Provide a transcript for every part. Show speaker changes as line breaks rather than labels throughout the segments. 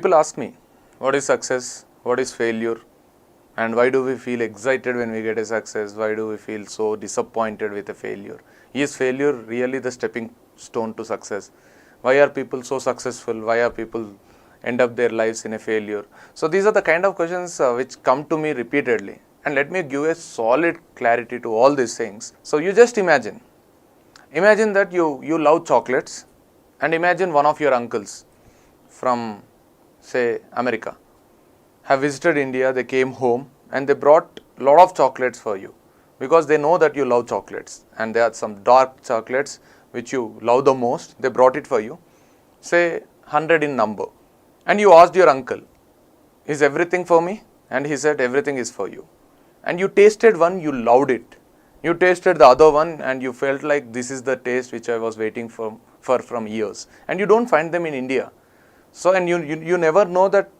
People ask me, what is success? What is failure? And why do we feel excited when we get a success? Why do we feel so disappointed with a failure? Is failure really the stepping stone to success? Why are people so successful? Why are people end up their lives in a failure? So these are the kind of questions which come to me repeatedly. And let me give a solid clarity to all these things. So you just imagine that you love chocolates, and imagine one of your uncles from say America have visited India. They came home and they brought a lot of chocolates for you because they know that you love chocolates, and there are some dark chocolates which you love the most. They brought it for you, say 100 in number, and you asked your uncle, is everything for me? And he said everything is for you. And you tasted one, you loved it. You tasted the other one and you felt like this is the taste which I was waiting for from years, and you don't find them in India. So, and you never know that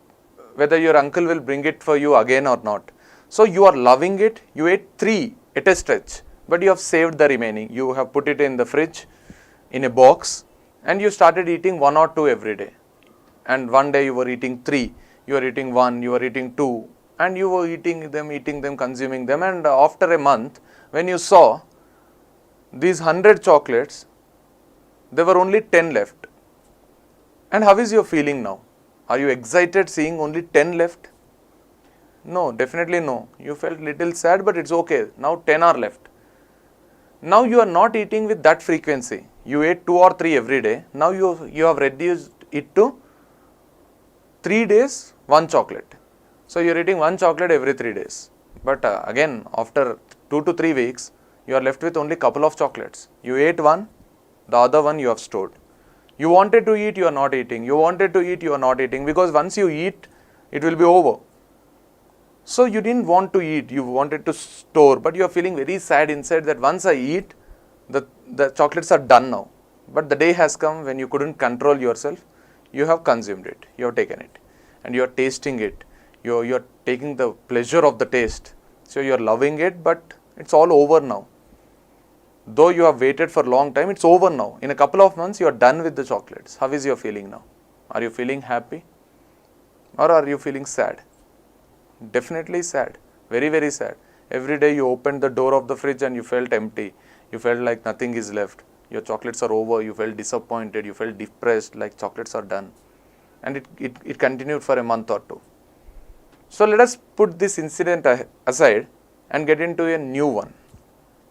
whether your uncle will bring it for you again or not. So you are loving it. You ate 3 at a stretch, but you have saved the remaining. You have put it in the fridge in a box, and you started eating 1 or 2 every day. And one day you were eating 3, you were eating 1, you were eating 2, and you were eating them, consuming them. And after a month, when you saw these 100 chocolates, there were only 10 left. And how is your feeling now? Are you excited seeing only 10 left? No, definitely no. You felt little sad, but it's okay. Now 10 are left. Now you are not eating with that frequency. You ate 2 or 3 every day. Now you have reduced it to 3 days, 1 chocolate. So you are eating 1 chocolate every 3 days. But again, after 2 to 3 weeks, you are left with only couple of chocolates. You ate one, the other one you have stored. You wanted to eat, you are not eating. You wanted to eat, you are not eating, because once you eat, it will be over. So you didn't want to eat, you wanted to store, but you are feeling very sad inside that once I eat, the chocolates are done now. But the day has come when you couldn't control yourself. You have consumed it, you have taken it, and you are tasting it. You are taking the pleasure of the taste. So you are loving it, but it's all over now. Though you have waited for a long time, it's over now. In a couple of months, you are done with the chocolates. How is your feeling now? Are you feeling happy? Or are you feeling sad? Definitely sad. Very, very sad. Every day you opened the door of the fridge and you felt empty. You felt like nothing is left. Your chocolates are over. You felt disappointed. You felt depressed, like chocolates are done. And it continued for a month or 2. So let us put this incident aside and get into a new one.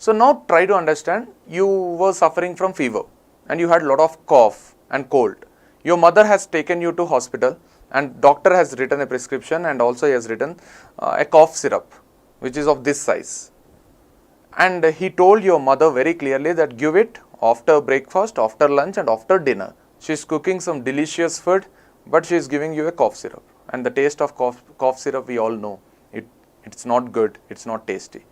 So now try to understand, you were suffering from fever and you had a lot of cough and cold. Your mother has taken you to hospital and doctor has written a prescription, and also he has written a cough syrup which is of this size. And he told your mother very clearly that give it after breakfast, after lunch and after dinner. She is cooking some delicious food, but she is giving you a cough syrup. And the taste of cough syrup we all know. It's not good, it's not tasty.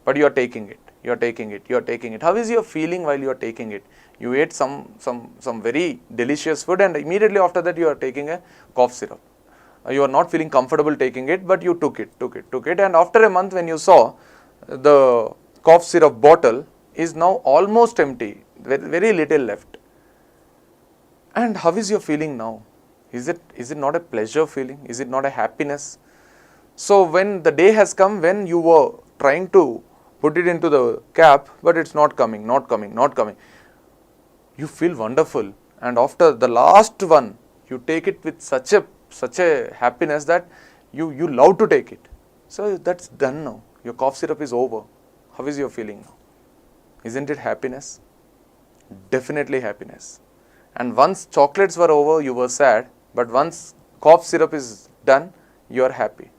But you are taking it. You are taking it, you are taking it. How is your feeling while you are taking it? You ate some very delicious food, and immediately after that you are taking a cough syrup. You are not feeling comfortable taking it, but you took it. And after a month, when you saw the cough syrup bottle is now almost empty, very little left. And how is your feeling now? Is it not a pleasure feeling? Is it not a happiness? So when the day has come when you were trying to put it into the cap, but it's not coming. You feel wonderful, and after the last one, you take it with such a happiness that you love to take it. So that's done now. Your cough syrup is over. How is your feeling now? Isn't it happiness? Definitely happiness. And once chocolates were over, you were sad, but once cough syrup is done, you are happy.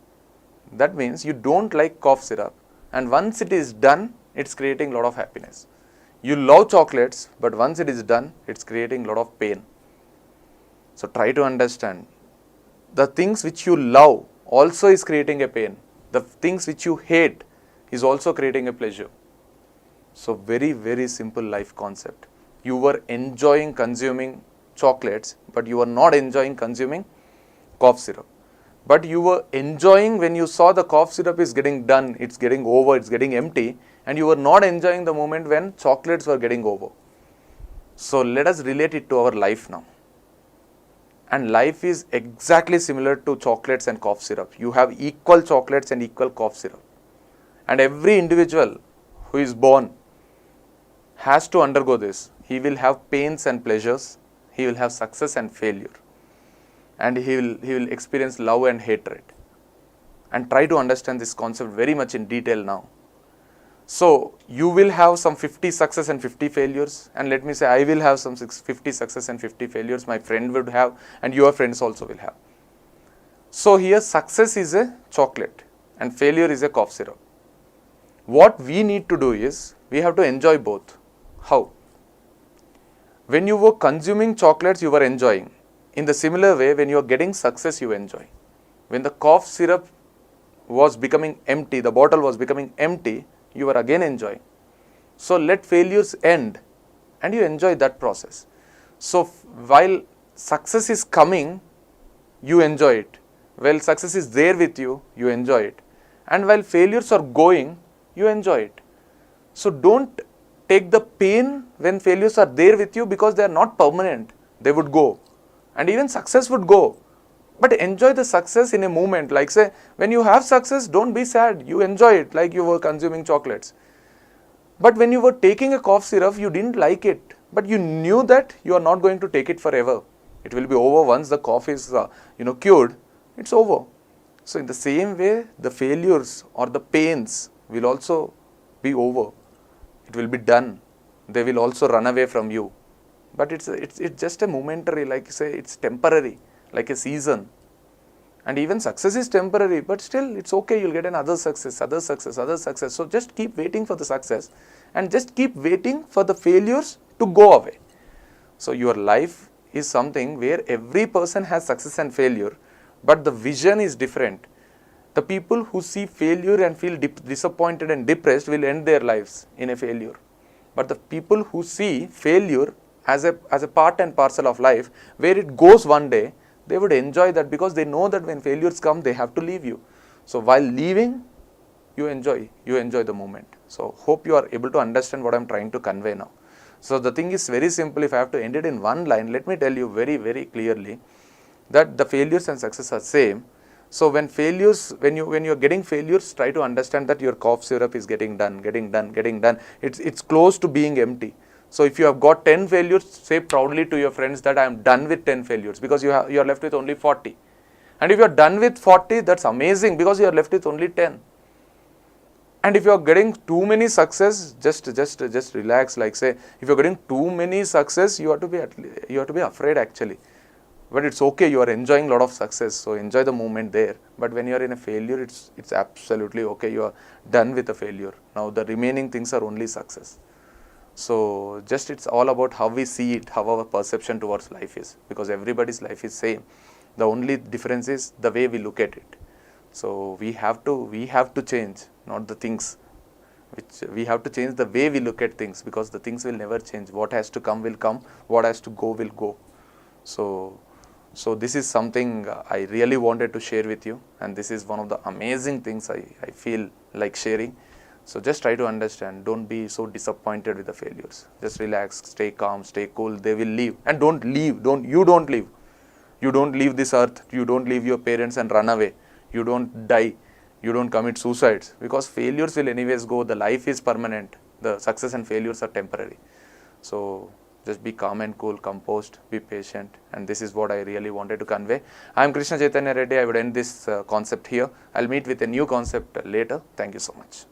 That means you don't like cough syrup. And once it is done, it's creating a lot of happiness. You love chocolates, but once it is done, it's creating a lot of pain. So try to understand. The things which you love also is creating a pain. The things which you hate is also creating a pleasure. So very, very simple life concept. You were enjoying consuming chocolates, but you were not enjoying consuming cough syrup. But you were enjoying when you saw the cough syrup is getting done, it's getting over, it's getting empty, and you were not enjoying the moment when chocolates were getting over. So let us relate it to our life now. And life is exactly similar to chocolates and cough syrup. You have equal chocolates and equal cough syrup. And every individual who is born has to undergo this. He will have pains and pleasures. He will have success and failure. And he will experience love and hatred. And try to understand this concept very much in detail now. So you will have some 50 success and 50 failures, and let me say I will have some 50 success and 50 failures, my friend would have, and your friends also will have. So here success is a chocolate and failure is a cough syrup. What we need to do is, we have to enjoy both. How? When you were consuming chocolates, you were enjoying. In the similar way, when you are getting success, you enjoy. When the cough syrup was becoming empty, the bottle was becoming empty, you are again enjoying. So let failures end and you enjoy that process. So while success is coming, you enjoy it. While success is there with you, you enjoy it. And while failures are going, you enjoy it. So don't take the pain when failures are there with you, because they are not permanent. They would go. And even success would go. But enjoy the success in a moment. Like say, when you have success, don't be sad. You enjoy it like you were consuming chocolates. But when you were taking a cough syrup, you didn't like it. But you knew that you are not going to take it forever. It will be over once the cough is cured. It's over. So in the same way, the failures or the pains will also be over. It will be done. They will also run away from you. But it's just a momentary, like say, it's temporary. Like a season. And even success is temporary, but still it's okay, you'll get another success, other success, other success. So just keep waiting for the success and just keep waiting for the failures to go away. So your life is something where every person has success and failure, but the vision is different. The people who see failure and feel disappointed and depressed will end their lives in a failure. But the people who see failure as a part and parcel of life, where it goes one day, they would enjoy that, because they know that when failures come, they have to leave you. So while leaving, you enjoy the moment. So hope you are able to understand what I am trying to convey now. So the thing is very simple. If I have to end it in one line, let me tell you very, very clearly that the failures and success are same. So when you are getting failures, try to understand that your cough syrup is getting done. It's close to being empty. So if you have got 10 failures, say proudly to your friends that I am done with 10 failures, because you are left with only 40. And if you are done with 40, that's amazing, because you are left with only 10. And if you are getting too many success, just relax. Like say, if you are getting too many success, you have to be afraid actually. But it's okay, you are enjoying a lot of success, so enjoy the moment there. But when you are in a failure, it's absolutely okay. You are done with the failure. Now the remaining things are only success. So just it's all about how we see it, how our perception towards life is, because everybody's life is same. The only difference is the way we look at it. So we have to change, not the things. We have to change the way we look at things, because the things will never change. What has to come will come. What has to go will go. So this is something I really wanted to share with you, and this is one of the amazing things I feel like sharing. So just try to understand, don't be so disappointed with the failures. Just relax, stay calm, stay cool, they will leave. And don't leave, you don't leave. You don't leave this earth, you don't leave your parents and run away. You don't die, you don't commit suicides, because failures will anyways go, the life is permanent. The success and failures are temporary. So just be calm and cool, composed, be patient, and this is what I really wanted to convey. I am Krishna Chaitanya Reddy. I would end this concept here. I'll meet with a new concept later. Thank you so much.